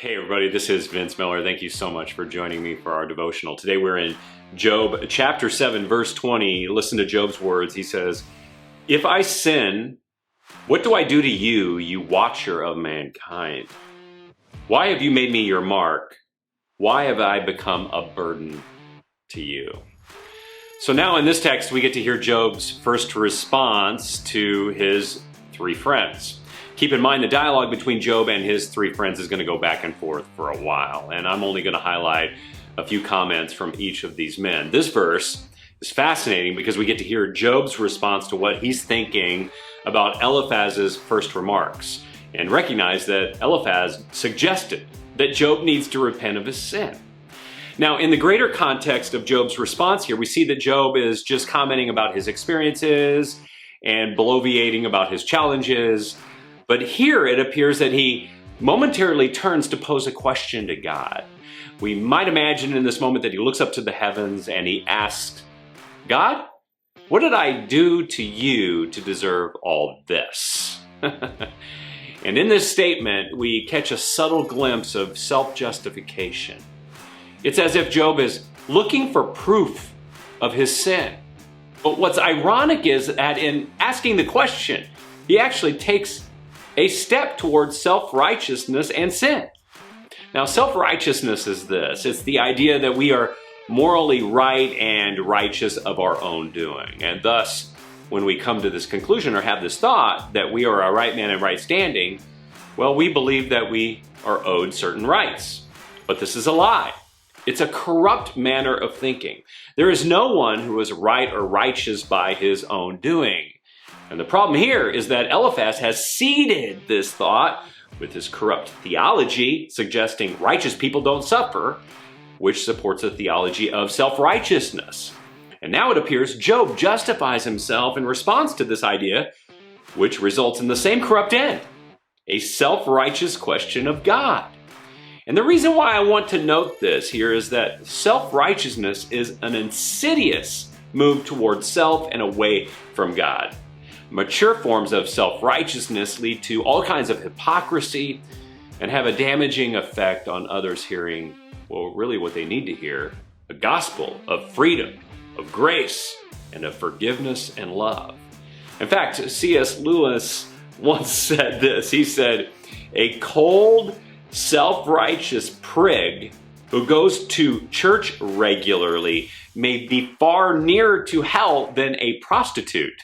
Hey everybody, this is Vince Miller. Thank you so much for joining me for our devotional. Today we're in Job chapter 7 verse 20. Listen to Job's words. He says, "If I sin, what do I do to you, you watcher of mankind? Why have you made me your mark? Why have I become a burden to you?" So now in this text we get to hear Job's first response to his three friends. Keep in mind the dialogue between Job and his three friends is going to go back and forth for a while, and I'm only going to highlight a few comments from each of these men. This verse is fascinating because we get to hear Job's response to what he's thinking about Eliphaz's first remarks, and recognize that Eliphaz suggested that Job needs to repent of his sin. Now, in the greater context of Job's response here, we see that Job is just commenting about his experiences and bloviating about his challenges. But here it appears that he momentarily turns to pose a question to God. We might imagine in this moment that he looks up to the heavens and he asks, "God, what did I do to you to deserve all this?" And in this statement, we catch a subtle glimpse of self-justification. It's as if Job is looking for proof of his sin. But what's ironic is that in asking the question, he actually takes a step towards self-righteousness and sin. Now, self-righteousness is this. It's the idea that we are morally right and righteous of our own doing. And thus, when we come to this conclusion or have this thought that we are a right man in right standing, well, we believe that we are owed certain rights. But this is a lie. It's a corrupt manner of thinking. There is no one who is right or righteous by his own doing. And the problem here is that Eliphaz has seeded this thought with his corrupt theology, suggesting righteous people don't suffer, which supports a theology of self-righteousness. And now it appears Job justifies himself in response to this idea, which results in the same corrupt end, a self-righteous question of God. And the reason why I want to note this here is that self-righteousness is an insidious move towards self and away from God. Mature forms of self-righteousness lead to all kinds of hypocrisy and have a damaging effect on others hearing, well, really what they need to hear, a gospel of freedom, of grace, and of forgiveness and love. In fact, C.S. Lewis once said this. He said, "A cold, self-righteous prig who goes to church regularly may be far nearer to hell than a prostitute."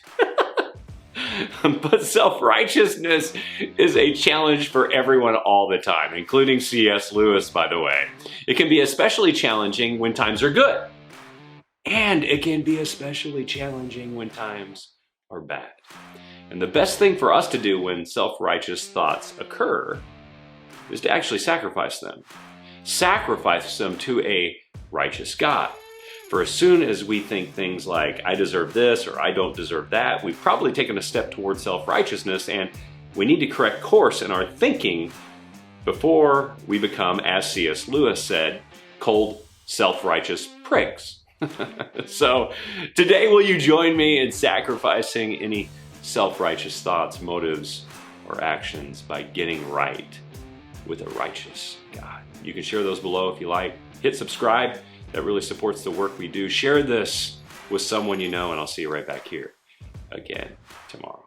But self-righteousness is a challenge for everyone all the time, including C.S. Lewis, by the way. It can be especially challenging when times are good. And it can be especially challenging when times are bad. And the best thing for us to do when self-righteous thoughts occur is to actually sacrifice them. Sacrifice them to a righteous God. For as soon as we think things like, "I deserve this" or "I don't deserve that," we've probably taken a step towards self-righteousness, and we need to correct course in our thinking before we become, as C.S. Lewis said, cold, self-righteous prigs. So today, will you join me in sacrificing any self-righteous thoughts, motives, or actions by getting right with a righteous God? You can share those below if you like. Hit subscribe. That really supports the work we do. Share this with someone you know, and I'll see you right back here again tomorrow.